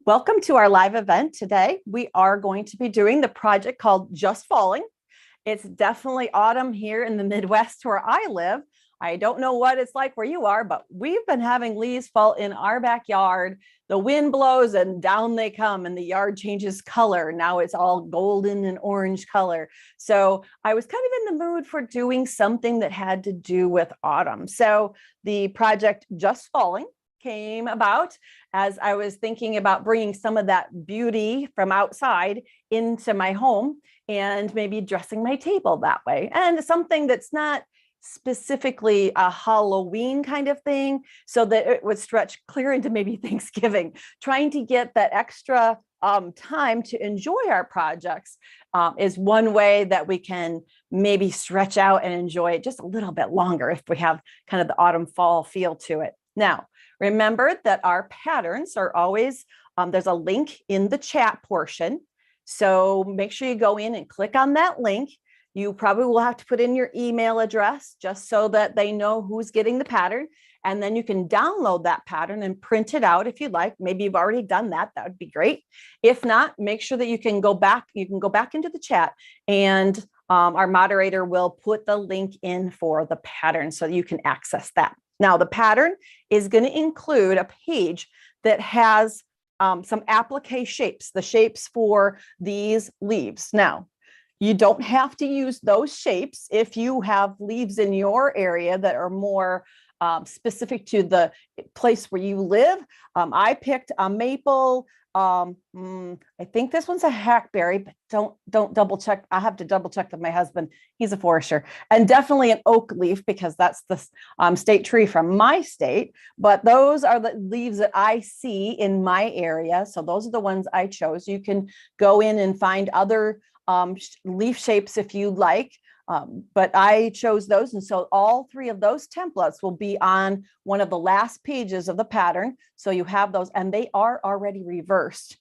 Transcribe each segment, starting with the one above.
Welcome to our live event today. We are going to be doing the project called Just Falling. It's definitely autumn here in the Midwest where I live. I don't know what it's like where you are, but we've been having leaves fall in our backyard. The wind blows and down they come and the yard changes color. Now it's all golden and orange color. So I was kind of in the mood for doing something that had to do with autumn. So the project Just Falling came about as I was thinking about bringing some of that beauty from outside into my home and maybe dressing my table that way. And something that's not specifically a Halloween kind of thing, so that it would stretch clear into maybe Thanksgiving, trying to get that extra time to enjoy our projects is one way that we can maybe stretch out and enjoy it just a little bit longer if we have kind of the autumn fall feel to it. Now, remember that our patterns are always, there's a link in the chat portion. So make sure you go in and click on that link. You probably will have to put in your email address just so that they know who's getting the pattern. And then you can download that pattern and print it out if you'd like. Maybe you've already done that. That would be great. If not, make sure that you can go back. You can go back into the chat and our moderator will put the link in for the pattern so you can access that. Now, the pattern is going to include a page that has some applique shapes, the shapes for these leaves. Now, you don't have to use those shapes if you have leaves in your area that are more specific to the place where you live. I picked a maple. I think this one's a hackberry, but don't double check. I have to double check with my husband. He's a forester, and definitely an oak leaf because that's the state tree from my state. But those are the leaves that I see in my area. So those are the ones I chose. You can go in and find other leaf shapes if you'd like. But I chose those. And so all three of those templates will be on one of the last pages of the pattern. So you have those, and they are already reversed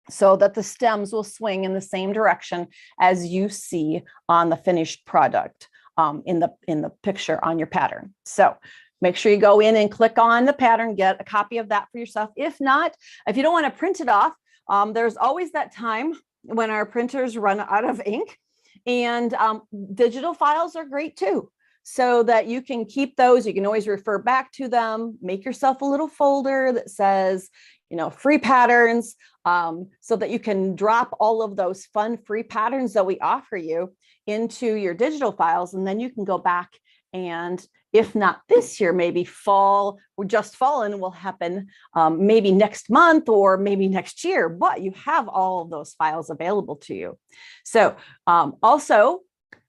so that the stems will swing in the same direction as you see on the finished product in the picture on your pattern. So make sure you go in and click on the pattern, get a copy of that for yourself. If not, if you don't want to print it off, there's always that time when our printers run out of ink. And digital files are great too, so that you can keep those. You can always refer back to them, make yourself a little folder that says, free patterns, so that you can drop all of those fun free patterns that we offer you into your digital files. And then you can go back and, if not this year, maybe fall or Just Fallen will happen maybe next month or maybe next year, but you have all of those files available to you. So also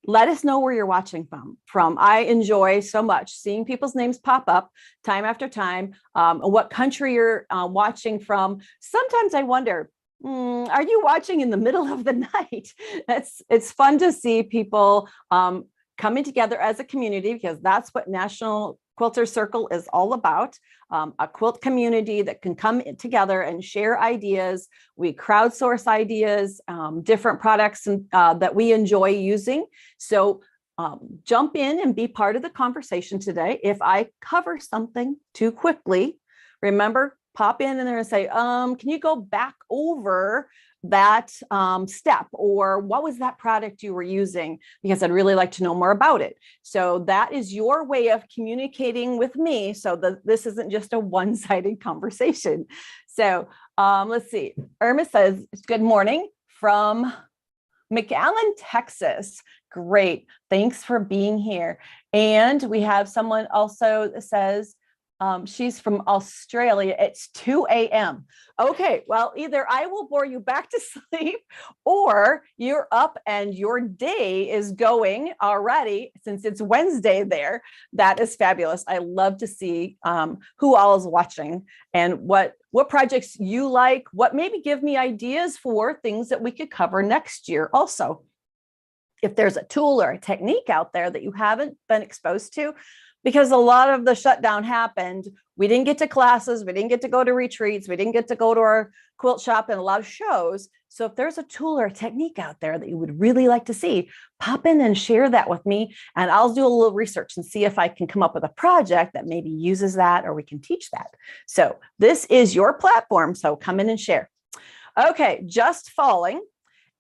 let us know where you're watching from. I enjoy so much seeing people's names pop up time after time, what country you're watching from. Sometimes I wonder, are you watching in the middle of the night? It's fun to see people coming together as a community, because that's what National Quilter Circle is all about, a quilt community that can come together and share ideas. We crowdsource ideas, different products that we enjoy using. So jump in and be part of the conversation today. If I cover something too quickly, remember, pop in there and say, can you go back over that step, or what was that product you were using, because I'd really like to know more about it. So that is your way of communicating with me, so that this isn't just a one-sided conversation. So let's see. Irma says, good morning from McAllen, Texas. Great. Thanks for being here. And we have someone also that says, she's from Australia. It's 2 a.m. Okay, well, either I will bore you back to sleep, or you're up and your day is going already, since it's Wednesday there. That is fabulous. I love to see who all is watching and what projects you like, what maybe give me ideas for things that we could cover next year also. If there's a tool or a technique out there that you haven't been exposed to, because a lot of the shutdown happened. We didn't get to classes. We didn't get to go to retreats. We didn't get to go to our quilt shop and a lot of shows. So if there's a tool or a technique out there that you would really like to see, pop in and share that with me. And I'll do a little research and see if I can come up with a project that maybe uses that or we can teach that. So this is your platform. So come in and share. Okay, Just Falling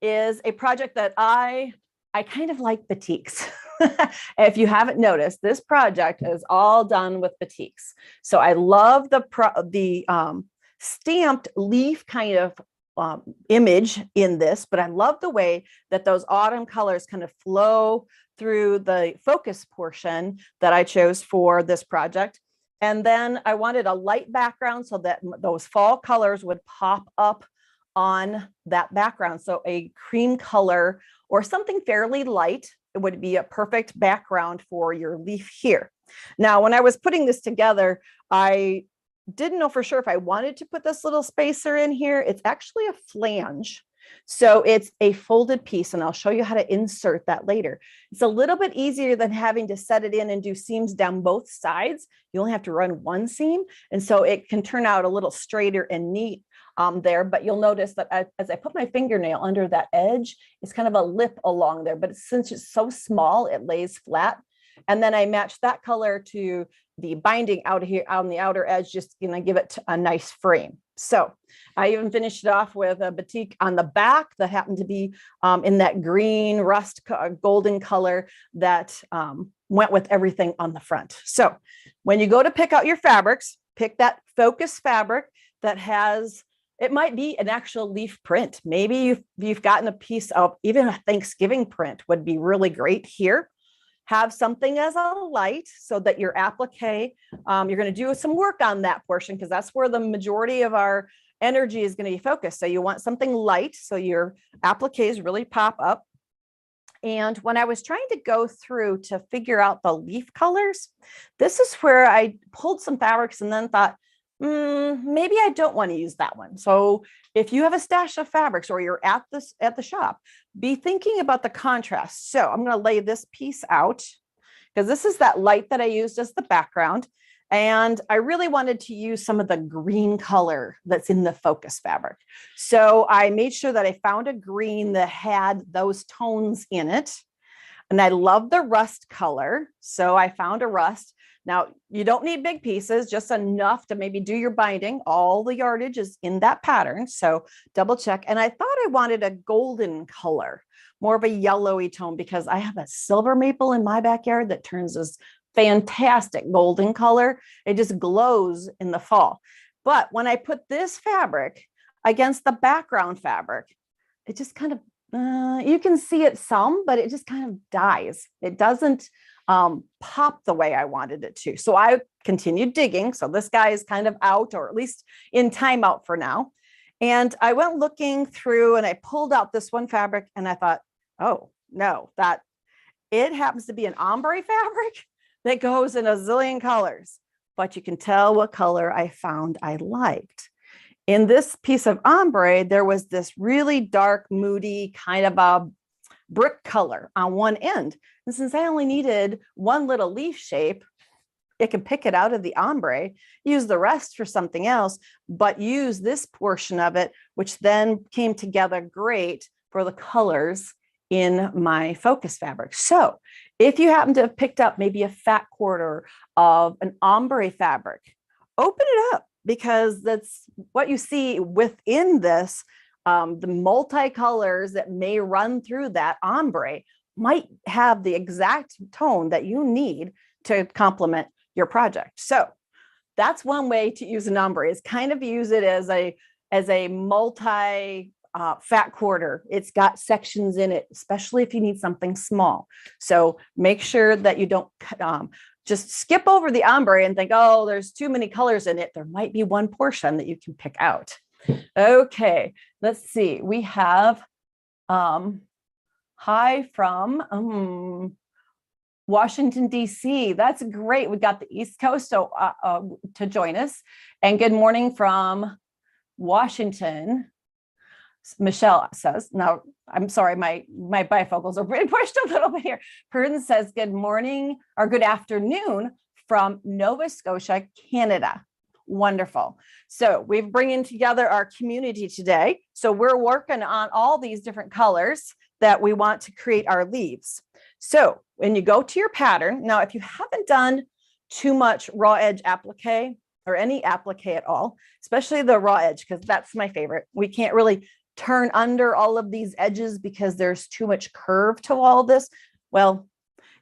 is a project that I kind of like batiks. If you haven't noticed, this project is all done with batiks. So I love the stamped leaf kind of image in this, but I love the way that those autumn colors kind of flow through the focus portion that I chose for this project. And then I wanted a light background so that those fall colors would pop up on that background. So a cream color or something fairly light, it would be a perfect background for your leaf here. Now, when I was putting this together, I didn't know for sure if I wanted to put this little spacer in here. It's actually a flange. So it's a folded piece, and I'll show you how to insert that later. It's a little bit easier than having to set it in and do seams down both sides. You only have to run one seam, and so it can turn out a little straighter and neat there. But you'll notice that as I put my fingernail under that edge, it's kind of a lip along there, but since it's so small, it lays flat. And then I match that color to the binding out here on the outer edge, just give it a nice frame. So I even finished it off with a batik on the back that happened to be in that green rust golden color that went with everything on the front. So when you go to pick out your fabrics, pick that focus fabric that has, it might be an actual leaf print. Maybe you've gotten a piece of, even a Thanksgiving print would be really great here. Have something as a light so that your applique, you're going to do some work on that portion because that's where the majority of our energy is going to be focused. So you want something light so your appliques really pop up. And when I was trying to go through to figure out the leaf colors, this is where I pulled some fabrics and then thought, maybe I don't want to use that one. So if you have a stash of fabrics or you're at the shop, be thinking about the contrast. So I'm going to lay this piece out because this is that light that I used as the background. And I really wanted to use some of the green color that's in the focus fabric. So I made sure that I found a green that had those tones in it. And I love the rust color. So I found a rust. Now, you don't need big pieces, just enough to maybe do your binding. All the yardage is in that pattern, so double check. And I thought I wanted a golden color, more of a yellowy tone, because I have a silver maple in my backyard that turns this fantastic golden color. It just glows in the fall. But when I put this fabric against the background fabric, it just kind of, you can see it some, but it just kind of dies. It doesn't pop the way I wanted it to. So I continued digging. So this guy is kind of out, or at least in timeout for now. And I went looking through and I pulled out this one fabric and I thought, oh no, that it happens to be an ombre fabric that goes in a zillion colors, but you can tell what color I found I liked. In this piece of ombre, there was this really dark, moody kind of a brick color on one end. And since I only needed one little leaf shape, it can pick it out of the ombre, use the rest for something else, but use this portion of it, which then came together great for the colors in my focus fabric. So if you happen to have picked up maybe a fat quarter of an ombre fabric, open it up, because that's what you see within this. The multicolors that may run through that ombre might have the exact tone that you need to complement your project. So that's one way to use an ombre, is kind of use it as a multi fat quarter. It's got sections in it, especially if you need something small. So make sure that you don't just skip over the ombre and think, oh, there's too many colors in it. There might be one portion that you can pick out. Okay, let's see. We have hi from Washington, D.C. That's great. We got the East Coast to join us. And good morning from Washington. Michelle says, now, I'm sorry, my bifocals are pretty pushed a little bit here. Purdon says, good morning or good afternoon from Nova Scotia, Canada. Wonderful. So we're bringing together our community today. So we're working on all these different colors that we want to create our leaves. So when you go to your pattern, now if you haven't done too much raw edge applique or any applique at all, especially the raw edge, because that's my favorite. We can't really turn under all of these edges because there's too much curve to all this. Well,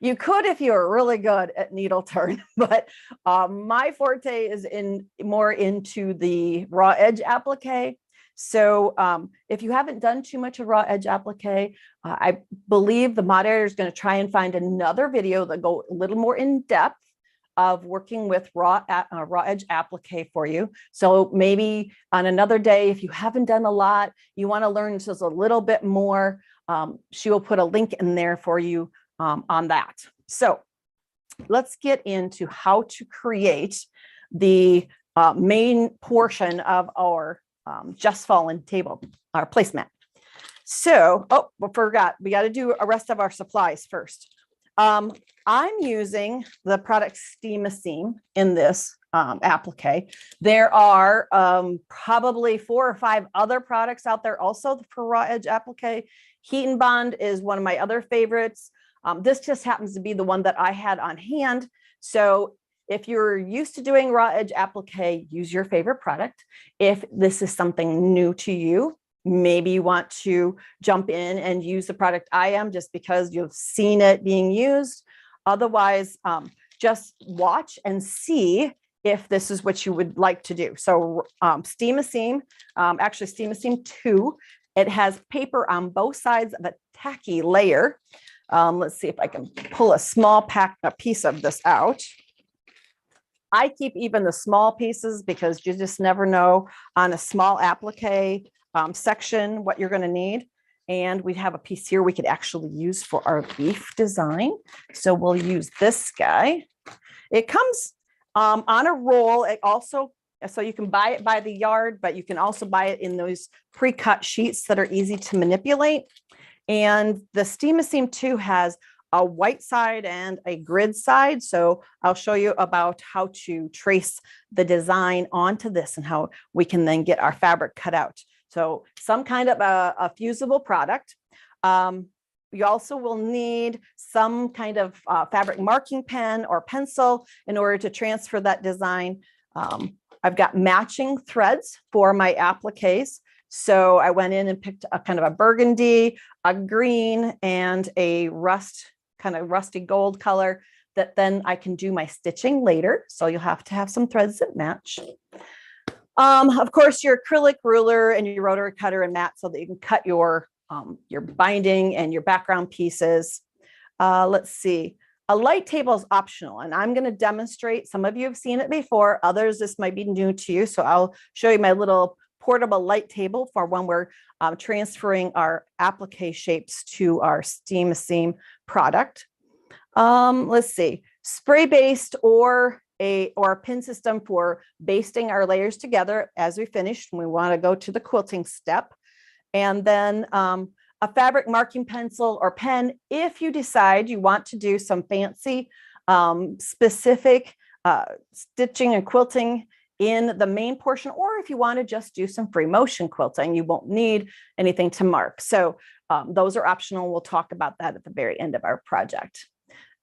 you could if you're really good at needle turn, but my forte is more into the raw edge applique. So if you haven't done too much of raw edge applique, I believe the moderator is going to try and find another video that go a little more in depth of working with raw edge applique for you. So maybe on another day, if you haven't done a lot, you want to learn just a little bit more, she will put a link in there for you on that. So let's get into how to create the main portion of our Just Fallen table, our placemat. So, oh, we forgot, we got to do the rest of our supplies first. I'm using the product Steam in this applique. There are probably 4 or 5 other products out there also for raw edge applique. Heat and Bond is one of my other favorites. This just happens to be the one that I had on hand. So if you're used to doing raw edge applique, use your favorite product. If this is something new to you, maybe you want to jump in and use the product I am just because you've seen it being used. Otherwise, just watch and see if this is what you would like to do. So Steam, actually Steam 2, it has paper on both sides of a tacky layer. Let's see if I can pull a piece of this out. I keep even the small pieces because you just never know on a small applique section what you're going to need. And we have a piece here we could actually use for our leaf design. So we'll use this guy. It comes on a roll. It also, so you can buy it by the yard, but you can also buy it in those pre-cut sheets that are easy to manipulate. And the Steam 2 has a white side and a grid side. So I'll show you about how to trace the design onto this and how we can then get our fabric cut out. So some kind of a fusible product. You also will need some kind of fabric marking pen or pencil in order to transfer that design. I've got matching threads for my appliques. So I went in and picked a kind of a burgundy, a green, and a kind of rusty gold color that then I can do my stitching later. So you'll have to have some threads that match. Of course, your acrylic ruler and your rotary cutter and mat so that you can cut your binding and your background pieces. Let's see. A light table is optional, and I'm going to demonstrate. Some of you have seen it before. Others, this might be new to you. So I'll show you my little portable light table for when we're transferring our applique shapes to our Steam product. Let's see. Spray-based or a pin system for basting our layers together as we finish. We want to go to the quilting step. And then a fabric marking pencil or pen if you decide you want to do some fancy specific stitching and quilting in the main portion, or if you want to just do some free motion quilting, you won't need anything to mark. So those are optional. We'll talk about that at the very end of our project.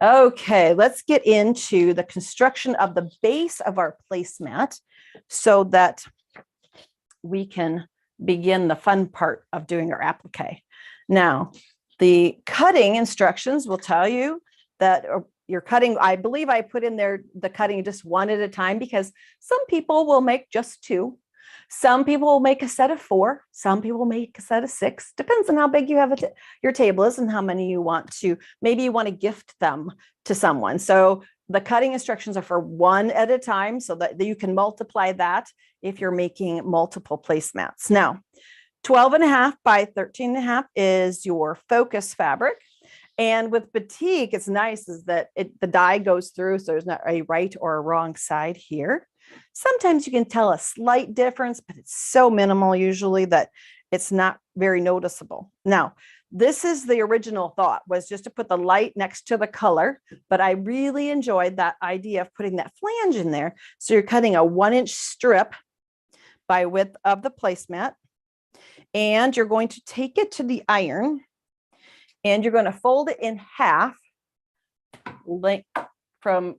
Okay, let's get into the construction of the base of our placemat so that we can begin the fun part of doing our applique. Now, the cutting instructions will tell you that you're cutting, I believe I put in there the cutting just one at a time because some people will make just 2. Some people will make a set of 4. Some people will make a set of 6. Depends on how big you have your table is and how many you want to. Maybe you want to gift them to someone. So the cutting instructions are for 1 at a time so that you can multiply that if you're making multiple placemats. Now, 12.5 by 13.5 is your focus fabric. And with batik, it's nice is that the die goes through, so there's not a right or a wrong side here. Sometimes you can tell a slight difference, but it's so minimal usually that it's not very noticeable. Now, This is the original thought, was just to put the light next to the color, but I really enjoyed that idea of putting that flange in there. So you're cutting a 1-inch strip by width of the placemat, and you're going to take it to the iron and you're going to fold it in half from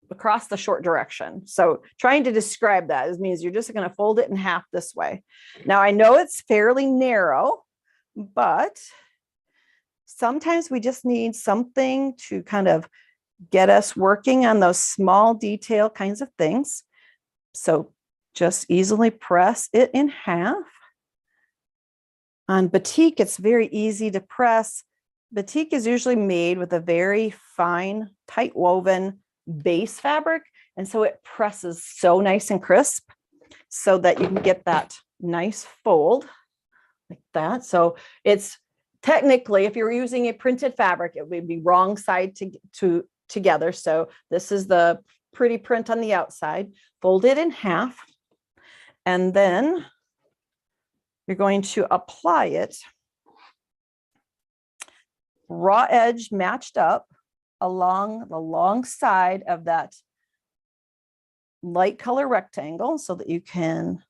across the short direction. So trying to describe that means you're just going to fold it in half this way. Now I know it's fairly narrow, but sometimes we just need something to kind of get us working on those small detail kinds of things. So just easily press it in half. On batik, it's very easy to press. Batik is usually made with a very fine, tight woven base fabric. And so it presses so nice and crisp so that you can get that nice fold like that. So it's technically, if you're using a printed fabric, it would be wrong side together. So this is the pretty print on the outside. Fold it in half. And then you're going to apply it raw edge matched up along the long side of that light color rectangle so that you can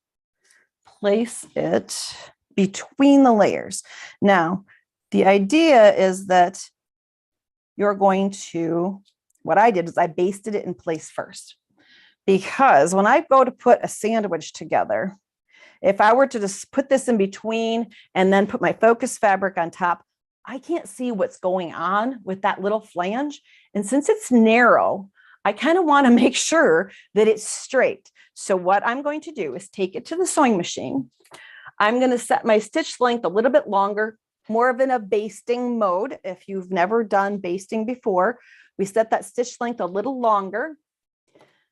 place it between the layers. Now, the idea is that you're going to, what I did is I basted it in place first, because when I go to put a sandwich together, if I were to just put this in between and then put my focus fabric on top, I can't see what's going on with that little flange. And since it's narrow, I kind of want to make sure that it's straight. So what I'm going to do is take it to the sewing machine. I'm going to set my stitch length a little bit longer, more of in a basting mode. If you've never done basting before, we set that stitch length a little longer.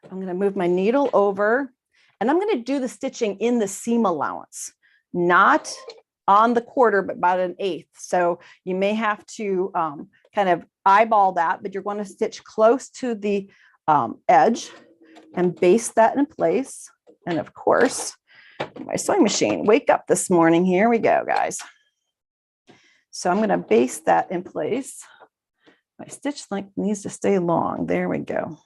I'm going to move my needle over, and I'm going to do the stitching in the seam allowance, not on the quarter, but about 1/8. So you may have to kind of eyeball that, but you're going to stitch close to the edge and baste that in place. And of course, my sewing machine, wake up this morning. Here we go, guys. So I'm going to baste that in place. My stitch length needs to stay long. There we go.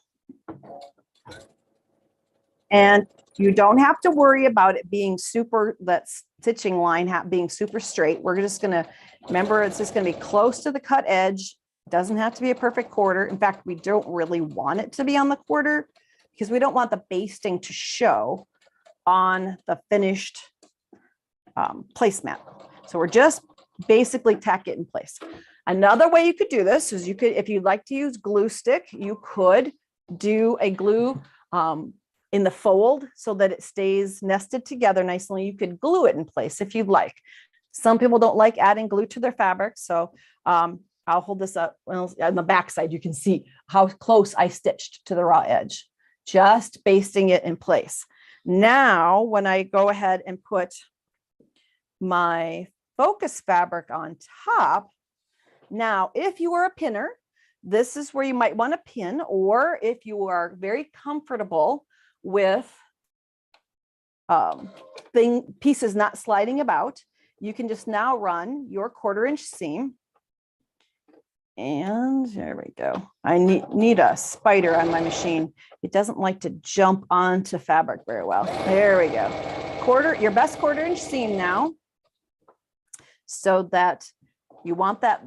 And you don't have to worry about it being super, that stitching line being super straight. We're just going to, remember, it's just going to be close to the cut edge. It doesn't have to be a perfect quarter. In fact, we don't really want it to be on the quarter because we don't want the basting to show on the finished placemat. So we're just basically tack it in place. Another way you could do this is you could, if you'd like to use glue stick, you could do a glue in the fold so that it stays nested together nicely. You could glue it in place if you'd like. Some people don't like adding glue to their fabric. So I'll hold this up. Well, on the back side, you can see how close I stitched to the raw edge, just basting it in place. Now, when I go ahead and put my focus fabric on top, now, if you are a pinner, this is where you might want to pin, or if you are very comfortable with pieces not sliding about, you can just now run your 1/4-inch seam. And there we go. I need a spider on my machine. It doesn't like to jump onto fabric very well. There we go. Your best 1/4-inch seam now, so that you want that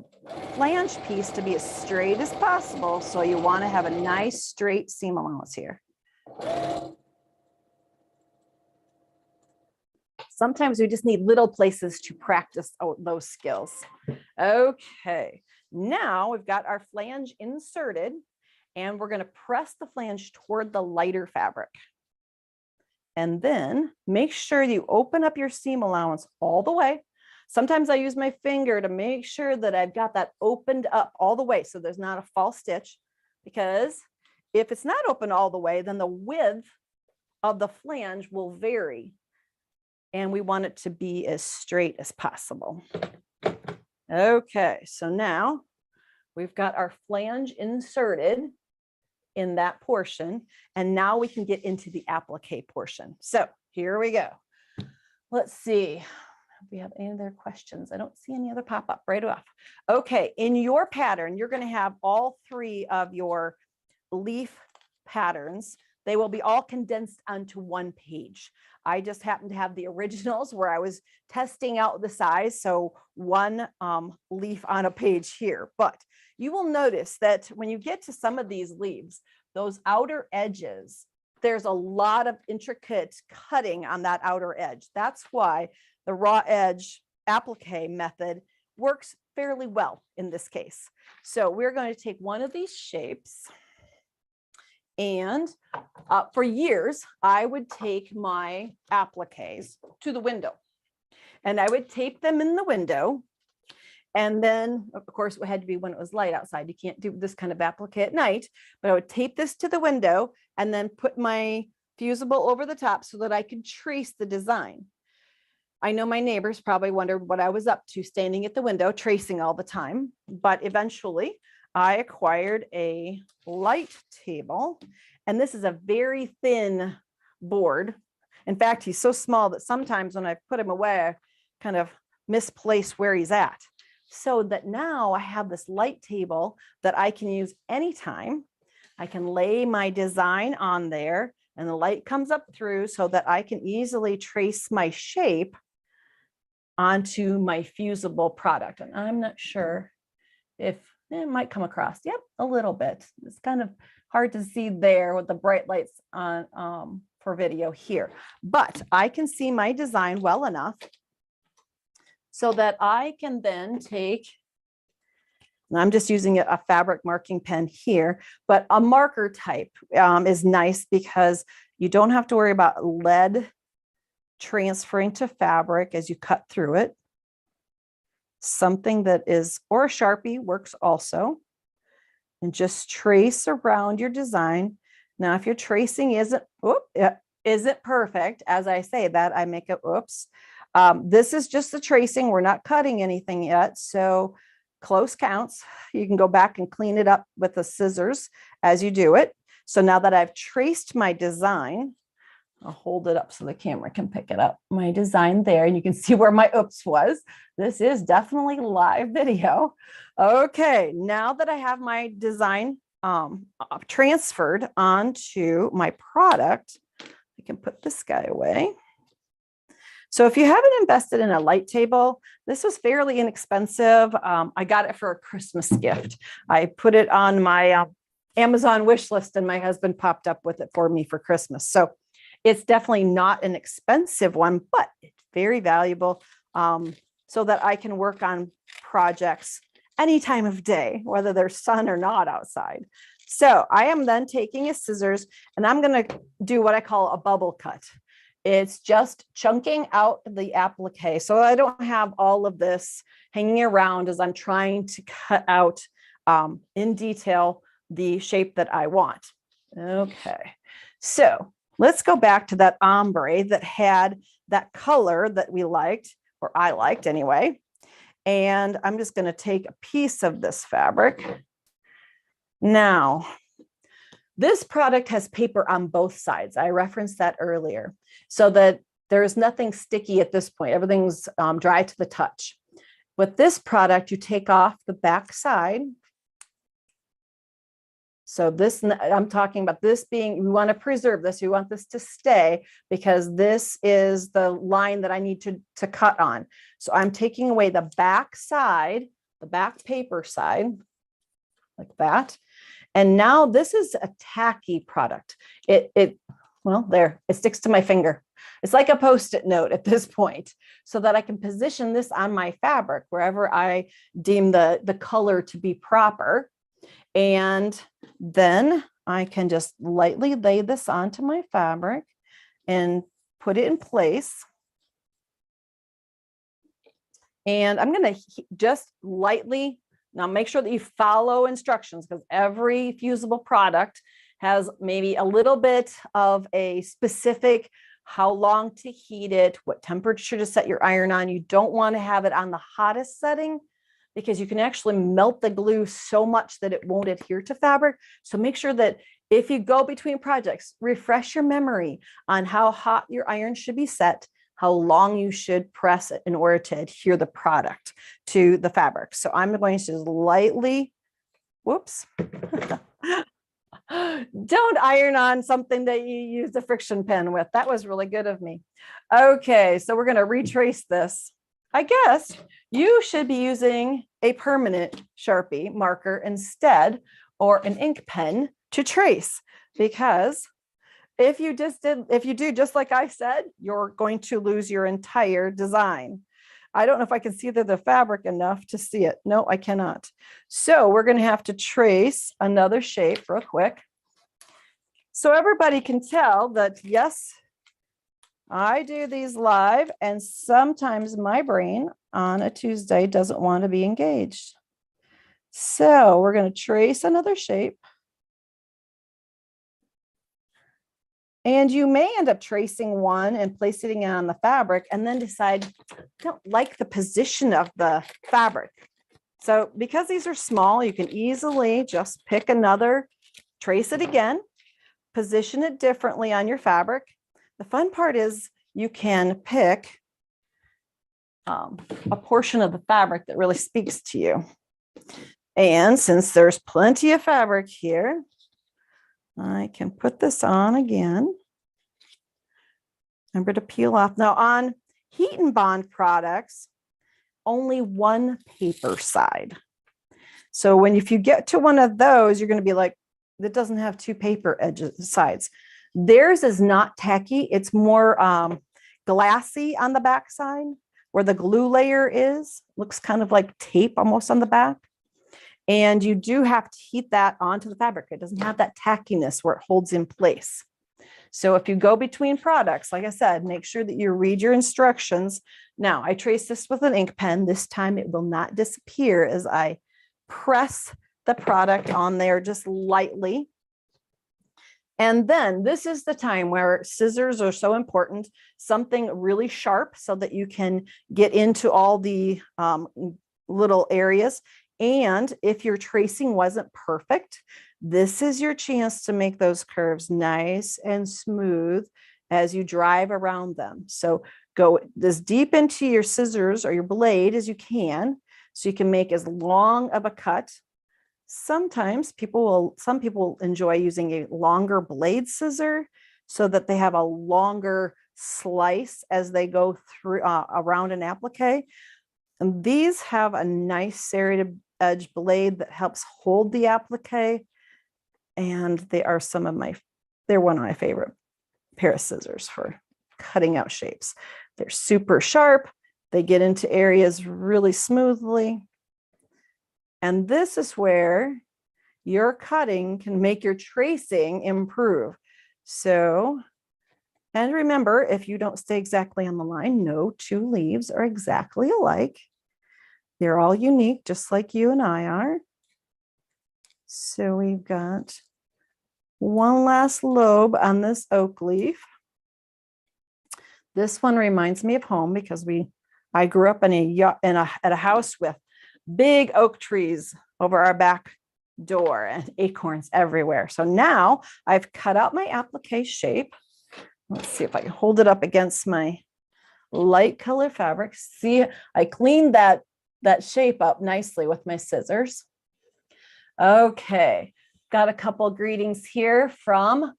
flange piece to be as straight as possible. So you want to have a nice straight seam allowance here. Sometimes we just need little places to practice those skills. Okay, now we've got our flange inserted, and we're going to press the flange toward the lighter fabric. And then make sure you open up your seam allowance all the way. Sometimes I use my finger to make sure that I've got that opened up all the way so there's not a false stitch, because if it's not open all the way, then the width of the flange will vary, and we want it to be as straight as possible. Okay, so now we've got our flange inserted in that portion, and now we can get into the applique portion. So here we go. Let's see. if we have any other questions. I don't see any other pop up right off. Okay, in your pattern, you're going to have all three of your leaf patterns. They will be all condensed onto one page. I just happen to have the originals where I was testing out the size. So one leaf on a page here, but you will notice that when you get to some of these leaves, those outer edges, there's a lot of intricate cutting on that outer edge. That's why the raw edge applique method works fairly well in this case. So we're going to take one of these shapes, and for years, I would take my appliques to the window and I would tape them in the window. And then, of course, it had to be when it was light outside. You can't do this kind of applique at night, but I would tape this to the window and then put my fusible over the top so that I could trace the design. I know my neighbors probably wondered what I was up to standing at the window tracing all the time, but eventually I acquired a light table, and this is a very thin board. In fact, he's so small that sometimes when I put him away, I kind of misplace where he's at. So that now I have this light table that I can use anytime. I can lay my design on there and the light comes up through so that I can easily trace my shape onto my fusible product. And I'm not sure if it might come across. Yep, a little bit. It's kind of hard to see there with the bright lights on for video here, but I can see my design well enough so that I can then take, and I'm just using a fabric marking pen here, but a marker type is nice because you don't have to worry about lead transferring to fabric as you cut through it. Something that is, or a Sharpie works also. And just trace around your design. Now, if your tracing isn't perfect, as I say that, I make a oops. This is just the tracing. We're not cutting anything yet. So close counts. You can go back and clean it up with the scissors as you do it. So now that I've traced my design, I'll hold it up so the camera can pick it up. My design there, and you can see where my oops was. This is definitely live video. Okay, now that I have my design transferred onto my product, I can put this guy away. So if you haven't invested in a light table, this was fairly inexpensive. I got it for a Christmas gift. I put it on my Amazon wish list and my husband popped up with it for me for Christmas. So it's definitely not an expensive one, but it's very valuable so that I can work on projects any time of day, whether there's sun or not outside. So I am then taking a scissors and I'm going to do what I call a bubble cut. It's just chunking out the applique. So I don't have all of this hanging around as I'm trying to cut out in detail the shape that I want. Okay, so let's go back to that ombre that had that color that we liked, or I liked anyway. And I'm just going to take a piece of this fabric. Now, this product has paper on both sides. I referenced that earlier, so that there's nothing sticky at this point. Everything's dry to the touch. With this product, you take off the back side. So this, I'm talking about this being, we want to preserve this. We want this to stay because this is the line that I need to cut on. So I'm taking away the back side, the back paper side, like that. And now this is a tacky product. Well, there, it sticks to my finger. It's like a Post-it note at this point, so that I can position this on my fabric wherever I deem the color to be proper. And then I can just lightly lay this onto my fabric and put it in place. And I'm going to just lightly, now make sure that you follow instructions, because every fusible product has maybe a little bit of a specific how long to heat it, what temperature to set your iron on. You don't want to have it on the hottest setting, because you can actually melt the glue so much that it won't adhere to fabric. So make sure that if you go between projects, refresh your memory on how hot your iron should be set how long you should press it in order to adhere the product to the fabric. So I'm going to just lightly, whoops. Don't iron on something that you used a friction pen with. That was really good of me. Okay, so we're going to retrace this. I guess you should be using a permanent Sharpie marker instead, or an ink pen to trace, because if you do just like I said, you're going to lose your entire design. I don't know if I can see the fabric enough to see it. No, I cannot. So we're going to have to trace another shape real quick, so everybody can tell that, yes, I do these live, and sometimes my brain on a Tuesday doesn't want to be engaged. So we're going to trace another shape. And you may end up tracing one and placing it on the fabric and then decide, I don't like the position of the fabric. So because these are small, you can easily just pick another, trace it again, position it differently on your fabric. The fun part is you can pick a portion of the fabric that really speaks to you. And since there's plenty of fabric here, I can put this on again. Remember to peel off. Now on heat and bond products, only one paper side. So if you get to one of those, you're going to be like, that doesn't have two paper edges sides. Theirs is not tacky. It's more glassy on the back side where the glue layer is. Looks kind of like tape almost on the back. And you do have to heat that onto the fabric. It doesn't have that tackiness where it holds in place. So if you go between products, like I said, make sure that you read your instructions. Now, I trace this with an ink pen. This time it will not disappear as I press the product on there just lightly. And then this is the time where scissors are so important, something really sharp so that you can get into all the little areas. And if your tracing wasn't perfect, this is your chance to make those curves nice and smooth as you drive around them. So go as deep into your scissors or your blade as you can, so you can make as long of a cut. Sometimes some people enjoy using a longer blade scissor so that they have a longer slice as they go through around an applique. And these have a nice serrated edge blade that helps hold the applique. And they are they're one of my favorite pair of scissors for cutting out shapes. They're super sharp. They get into areas really smoothly. And this is where your cutting can make your tracing improve. So, and remember, if you don't stay exactly on the line, no two leaves are exactly alike. They're all unique, just like you and I are. So we've got one last lobe on this oak leaf. This one reminds me of home because I grew up at a house with big oak trees over our back door and acorns everywhere. So now I've cut out my applique shape. Let's see if I can hold it up against my light color fabric. See, I cleaned that shape up nicely with my scissors. Okay, got a couple greetings here from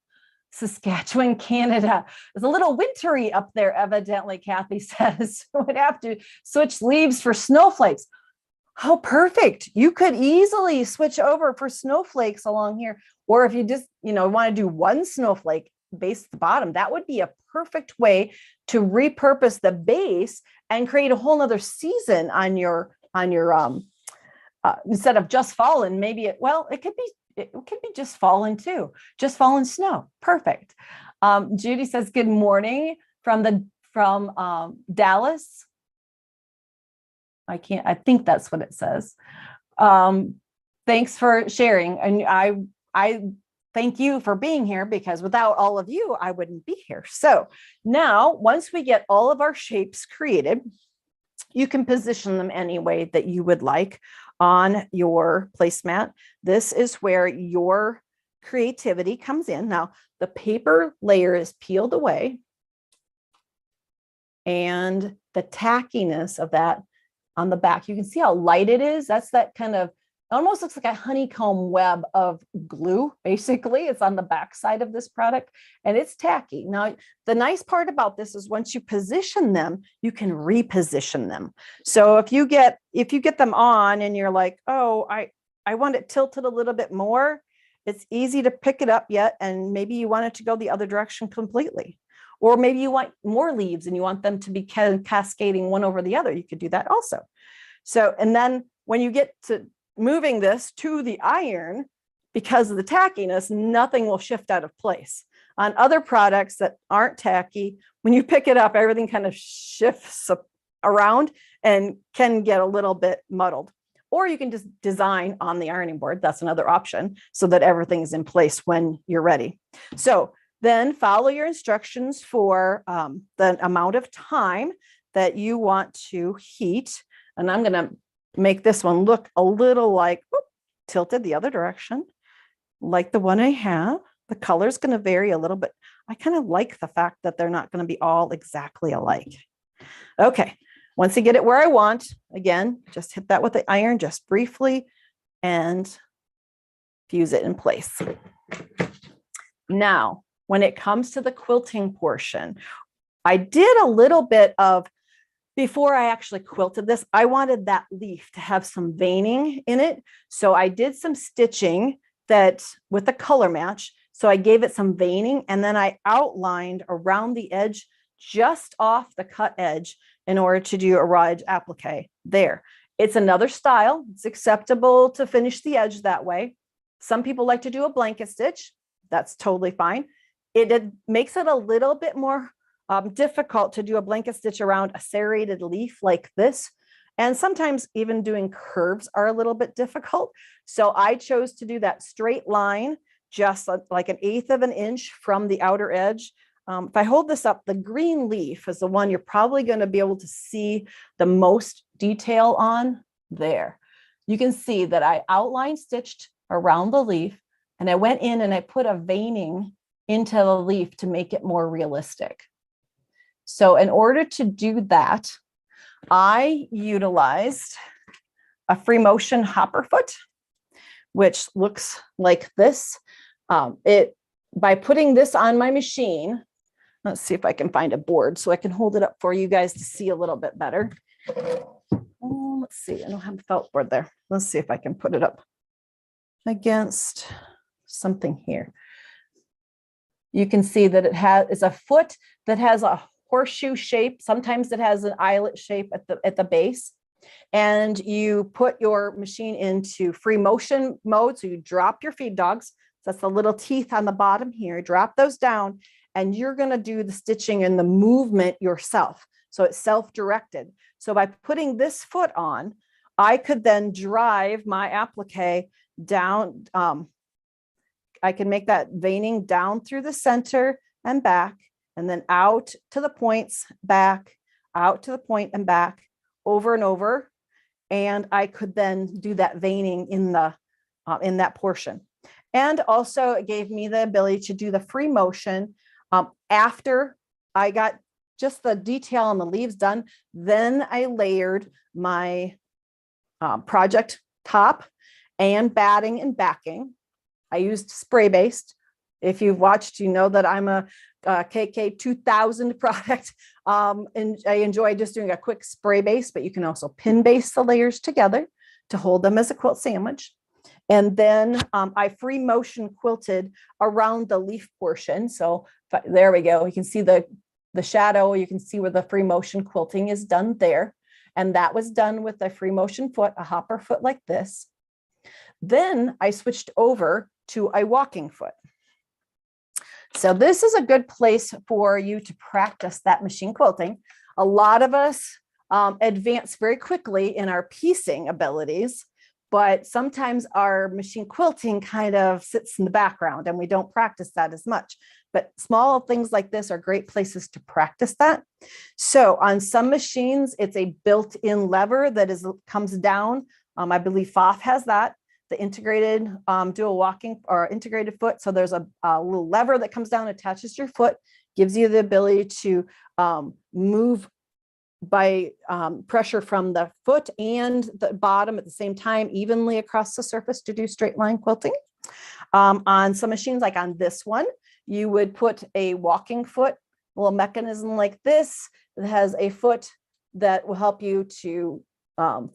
Saskatchewan, Canada. It's a little wintry up there, evidently, Kathy says. Would have to switch leaves for snowflakes. How perfect. You could easily switch over for snowflakes along here. Or if you just, want to do one snowflake base at the bottom, that would be a perfect way to repurpose the base and create a whole nother season on your instead of just fallen. Maybe it could be just fallen too. Just fallen snow. Perfect. Judy says, good morning from Dallas. I think that's what it says. Thanks for sharing. And I thank you for being here, because without all of you, I wouldn't be here. So now, once we get all of our shapes created, you can position them any way that you would like on your placemat. This is where your creativity comes in. Now, the paper layer is peeled away. and the tackiness of that on the back. You can see how light it is. That's that kind of, almost looks like a honeycomb web of glue, basically. It's on the back side of this product, and it's tacky. Now, the nice part about this is once you position them, you can reposition them. So if you get them on and you're like, oh, I want it tilted a little bit more, it's easy to pick it up yet, and maybe you want it to go the other direction completely. Or maybe you want more leaves and you want them to be cascading one over the other. You could do that also. So, and then when you get to moving this to the iron, because of the tackiness, nothing will shift out of place. On other products that aren't tacky, when you pick it up, everything kind of shifts around and can get a little bit muddled. Or you can just design on the ironing board. That's another option, so that everything is in place when you're ready. So then follow your instructions for the amount of time that you want to heat. And I'm going to make this one look a little like tilted the other direction, like the one I have. The color is going to vary a little bit. I kind of like the fact that they're not going to be all exactly alike. Okay, once you get it where I want, again, just hit that with the iron just briefly and fuse it in place. Now, when it comes to the quilting portion, I did a little bit of, before I actually quilted this, I wanted that leaf to have some veining in it. So I did some stitching that with the color match. So I gave it some veining, and then I outlined around the edge, just off the cut edge, in order to do a raw edge applique there. It's another style. It's acceptable to finish the edge that way. Some people like to do a blanket stitch. That's totally fine. It makes it a little bit more difficult to do a blanket stitch around a serrated leaf like this. And sometimes even doing curves are a little bit difficult. So I chose to do that straight line, just like 1/8 of an inch from the outer edge. If I hold this up, the green leaf is the one you're probably going to be able to see the most detail on there. You can see that I outline stitched around the leaf, and I went in and I put a veining into the leaf to make it more realistic. So in order to do that, I utilized a free motion hopper foot, which looks like this. By putting this on my machine, let's see if I can find a board so I can hold it up for you guys to see a little bit better. Oh, let's see, I don't have a felt board there. Let's see if I can put it up against something here. You can see that it's a foot that has a horseshoe shape. Sometimes it has an eyelet shape at the base. And you put your machine into free motion mode. So you drop your feed dogs. That's the little teeth on the bottom here. Drop those down, and you're going to do the stitching and the movement yourself. So it's self-directed. So by putting this foot on, I could then drive my applique down. I can make that veining down through the center and back, and then out to the points, back, out to the point and back, over and over. And I could then do that veining in that portion. And also it gave me the ability to do the free motion after I got just the detail on the leaves done. Then I layered my project top and batting and backing. I used spray based. If you've watched, you know that I'm a KK 2000 product. And I enjoy just doing a quick spray base, but you can also pin base the layers together to hold them as a quilt sandwich. And then I free motion quilted around the leaf portion. So there we go. You can see the shadow. You can see where the free motion quilting is done there. And that was done with a free motion foot, a hopper foot like this. Then I switched over to a walking foot. So this is a good place for you to practice that machine quilting. A lot of us advance very quickly in our piecing abilities, but sometimes our machine quilting kind of sits in the background and we don't practice that as much. But small things like this are great places to practice that. So on some machines, it's a built-in lever that comes down. I believe FOF has that. The integrated dual walking or integrated foot. So there's a little lever that comes down, attaches to your foot, gives you the ability to move by pressure from the foot and the bottom at the same time, evenly across the surface to do straight line quilting. On some machines, like on this one, you would put a walking foot, a little mechanism like this that has a foot that will help you to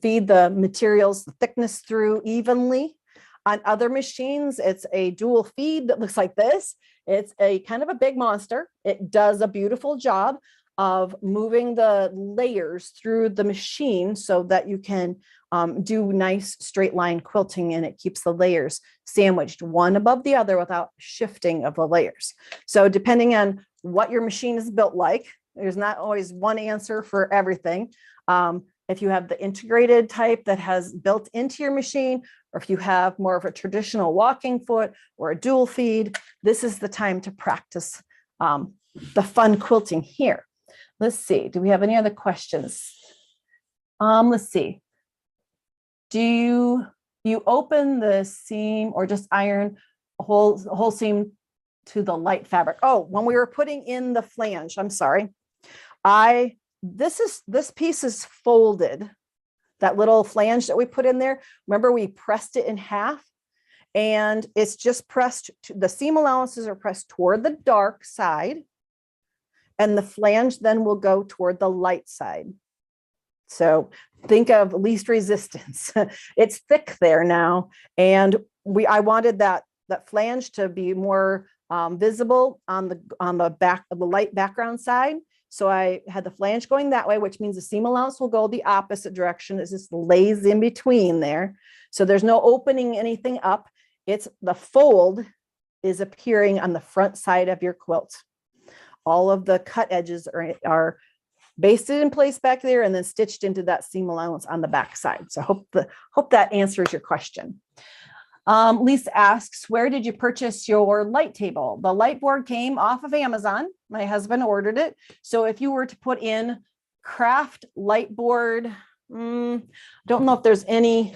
feed the materials, the thickness through evenly. On other machines, it's a dual feed that looks like this. It's a kind of a big monster. It does a beautiful job of moving the layers through the machine so that you can do nice straight line quilting, and it keeps the layers sandwiched one above the other without shifting of the layers. So depending on what your machine is built like, there's not always one answer for everything. If you have the integrated type that has built into your machine, or if you have more of a traditional walking foot or a dual feed, this is the time to practice the fun quilting here. Let's see, do we have any other questions? Let's see. Do you open the seam or just iron a whole seam to the light fabric? Oh, when we were putting in the flange, I'm sorry. This piece is folded. That little flange that we put in there, remember we pressed it in half, and it's just pressed, the seam allowances are pressed toward the dark side, and the flange then will go toward the light side. So think of least resistance. It's thick there now, and I wanted that flange to be more visible on the back of the light background side. So I had the flange going that way, which means the seam allowance will go the opposite direction. It just lays in between there. So there's no opening anything up. It's the fold is appearing on the front side of your quilt. All of the cut edges are basted in place back there and then stitched into that seam allowance on the back side. So hope that answers your question. Lisa asks, where did you purchase your light table? The light board came off of Amazon. My husband ordered it. So if you were to put in craft light board, don't know if there's any,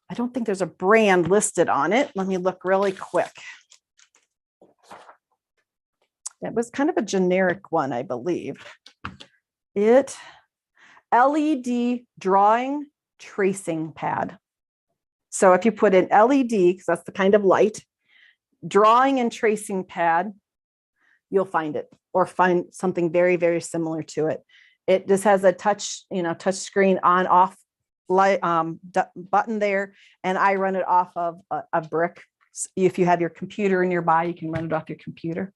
I don't think there's a brand listed on it. Let me look really quick. It was kind of a generic one, I believe. LED drawing tracing pad. So if you put in LED, because that's the kind of light, drawing and tracing pad, you'll find it, or find something very, very similar to it. It just has a touch screen on off light button there, and I run it off of a brick. If you have your computer nearby, you can run it off your computer.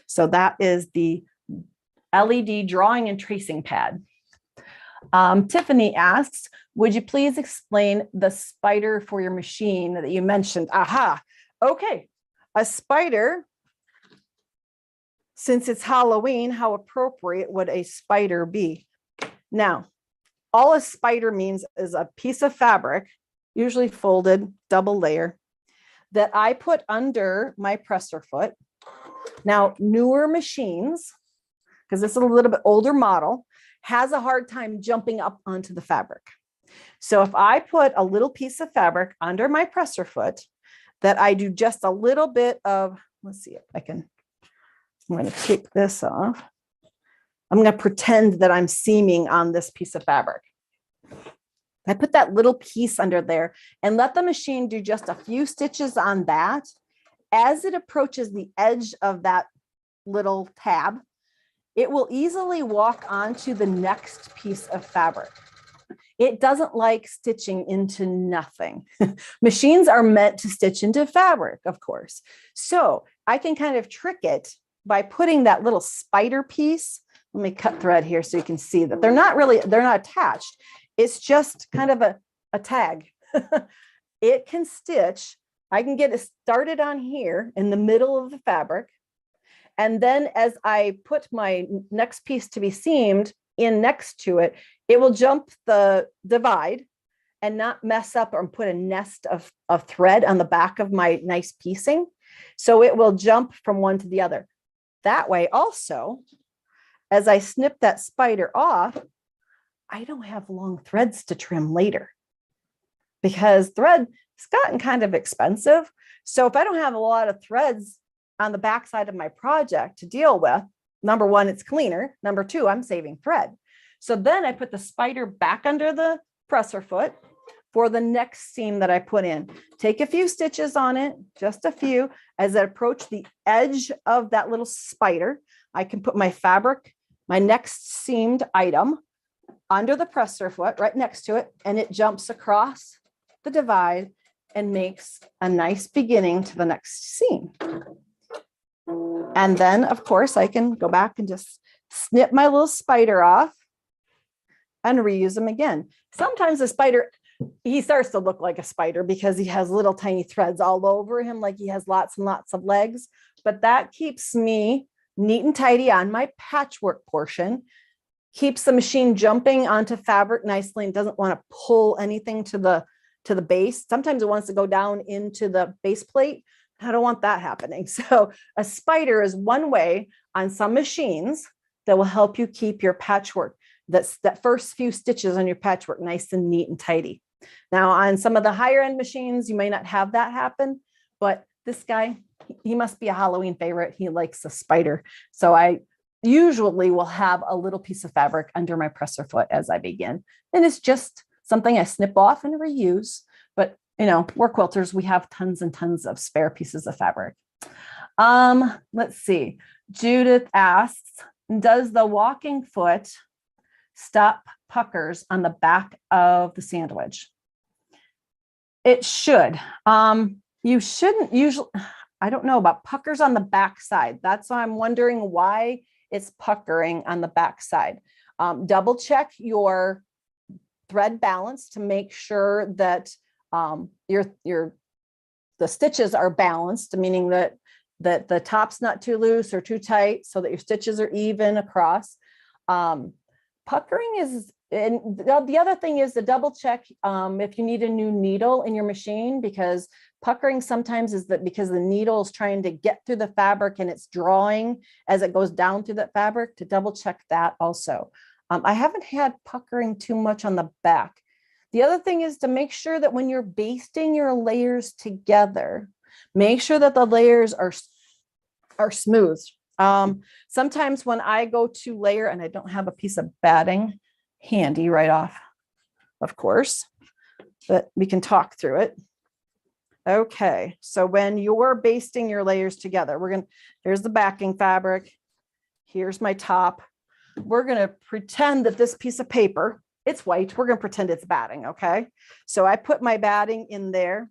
So that is the LED drawing and tracing pad. Tiffany asks, would you please explain the spider for your machine that you mentioned? Aha, okay. A spider, since it's Halloween, how appropriate would a spider be? Now, all a spider means is a piece of fabric, usually folded, double layer, that I put under my presser foot. Now, newer machines, because this is a little bit older model, has a hard time jumping up onto the fabric. So if I put a little piece of fabric under my presser foot, that I do just a little bit of, let's see if I can, I'm going to take this off. I'm going to pretend that I'm seaming on this piece of fabric. I put that little piece under there and let the machine do just a few stitches on that. As it approaches the edge of that little tab, it will easily walk onto the next piece of fabric. It doesn't like stitching into nothing. Machines are meant to stitch into fabric, of course. So I can kind of trick it by putting that little spider piece. Let me cut thread here so you can see that they're not attached. It's just kind of a tag. It can stitch. I can get it started on here in the middle of the fabric. And then as I put my next piece to be seamed in next to it, it will jump the divide and not mess up or put a nest of thread on the back of my nice piecing. So it will jump from one to the other. That way also, as I snip that spider off, I don't have long threads to trim later, because thread has gotten kind of expensive. So if I don't have a lot of threads on the backside of my project to deal with, number one, it's cleaner. Number two, I'm saving thread. So then I put the spider back under the presser foot for the next seam that I put in. Take a few stitches on it, just a few, as I approach the edge of that little spider. I can put my fabric, my next seamed item, under the presser foot right next to it, and it jumps across the divide and makes a nice beginning to the next seam. And then, of course, I can go back and just snip my little spider off and reuse them again. Sometimes the spider, he starts to look like a spider because he has little tiny threads all over him, like he has lots and lots of legs, but that keeps me neat and tidy on my patchwork portion, keeps the machine jumping onto fabric nicely and doesn't want to pull anything to the base. Sometimes it wants to go down into the base plate. I don't want that happening. So a spider is one way on some machines that will help you keep your patchwork, that first few stitches on your patchwork nice and neat and tidy. Now on some of the higher end machines, you may not have that happen, but this guy, he must be a Halloween favorite. He likes a spider. So I usually will have a little piece of fabric under my presser foot as I begin. And it's just something I snip off and reuse. But you know, we're quilters. We have tons and tons of spare pieces of fabric. Let's see. Judith asks, does the walking foot stop puckers on the back of the sandwich? It should. You shouldn't usually, I don't know about puckers on the back side. That's why I'm wondering why it's puckering on the back side. Double check your thread balance to make sure that the stitches are balanced, meaning that the top's not too loose or too tight, so that your stitches are even across. Puckering is, and the other thing is to double check if you need a new needle in your machine, because puckering sometimes is that because the needle is trying to get through the fabric and it's drawing as it goes down through that fabric, to double check that also. I haven't had puckering too much on the back. The other thing is to make sure that when you're basting your layers together, make sure that the layers are smooth. Sometimes when I go to layer, and I don't have a piece of batting handy right off, of course, but we can talk through it. Okay, so when you're basting your layers together, here's the backing fabric, here's my top. We're gonna pretend that this piece of paper, it's white. We're gonna pretend it's batting, okay? So I put my batting in there.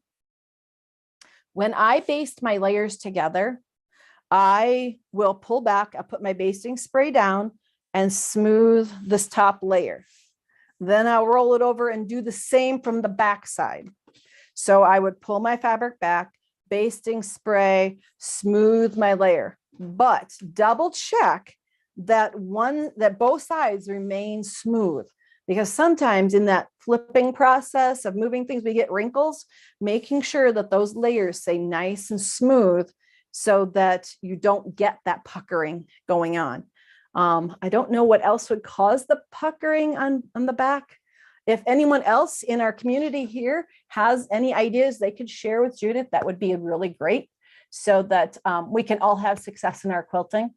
When I baste my layers together, I will pull back, I put my basting spray down and smooth this top layer. Then I'll roll it over and do the same from the back side. So I would pull my fabric back, basting spray, smooth my layer, but double check that both sides remain smooth, because sometimes in that flipping process of moving things, we get wrinkles, making sure that those layers stay nice and smooth so that you don't get that puckering going on. I don't know what else would cause the puckering on the back. If anyone else in our community here has any ideas they could share with Judith, that would be really great, so that we can all have success in our quilting.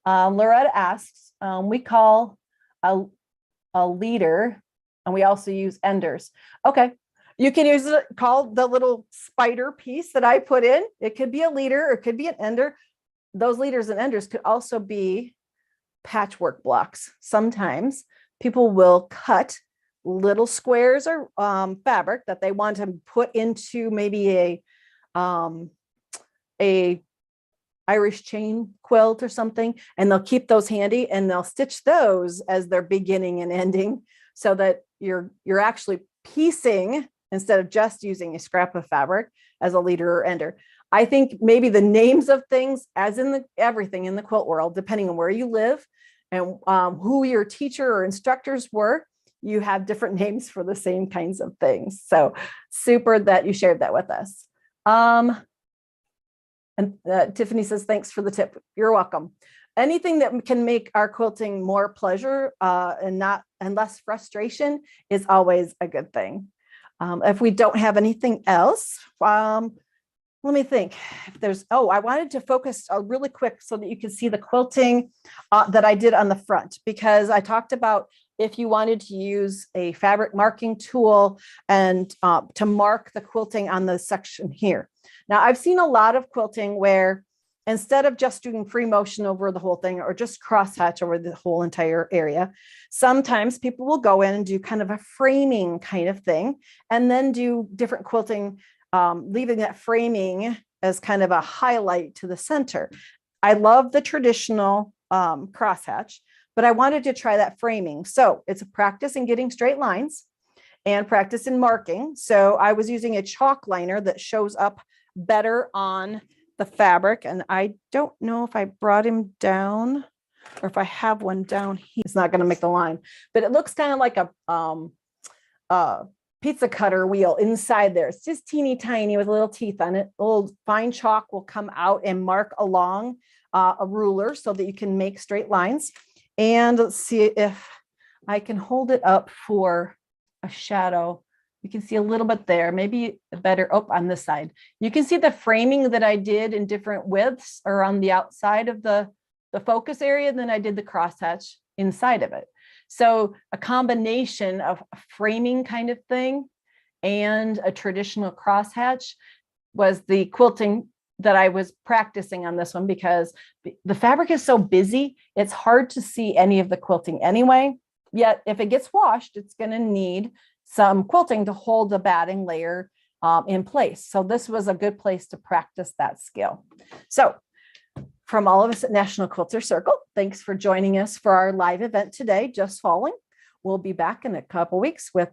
Loretta asks, we call a leader, and we also use enders. Okay, you can use it, call the little spider piece that I put in. It could be a leader, or it could be an ender. Those leaders and enders could also be patchwork blocks. Sometimes people will cut little squares or fabric that they want to put into maybe a Irish chain quilt or something, and they'll keep those handy and they'll stitch those as their beginning and ending, so that you're actually piecing instead of just using a scrap of fabric as a leader or ender. I think maybe the names of things, as in everything in the quilt world, depending on where you live and who your teacher or instructors were, you have different names for the same kinds of things. So super that you shared that with us. And Tiffany says, thanks for the tip. You're welcome. Anything that can make our quilting more pleasure and less frustration is always a good thing. If we don't have anything else, let me think if there's, I wanted to focus really quick so that you can see the quilting that I did on the front, because I talked about if you wanted to use a fabric marking tool and to mark the quilting on the section here. Now, I've seen a lot of quilting where instead of just doing free motion over the whole thing or just crosshatch over the whole entire area, sometimes people will go in and do kind of a framing kind of thing and then do different quilting, leaving that framing as kind of a highlight to the center. I love the traditional crosshatch, but I wanted to try that framing. So it's a practice in getting straight lines and practice in marking. So I was using a chalk liner that shows up better on the fabric. And I don't know if I brought him down or if I have one down here. It's not going to make the line, but it looks kind of like a pizza cutter wheel inside there. It's just teeny tiny with little teeth on it. A little fine chalk will come out and mark along a ruler so that you can make straight lines. And let's see if I can hold it up for a shadow. You can see a little bit there, maybe better up on this side. You can see the framing that I did in different widths or on the outside of the focus area, and then I did the crosshatch inside of it. So a combination of a framing kind of thing and a traditional crosshatch was the quilting that I was practicing on this one, because the fabric is so busy, it's hard to see any of the quilting anyway. Yet if it gets washed, it's going to need some quilting to hold the batting layer in place. So this was a good place to practice that skill. So from all of us at National Quilter Circle, thanks for joining us for our live event today, Just Falling. We'll be back in a couple weeks with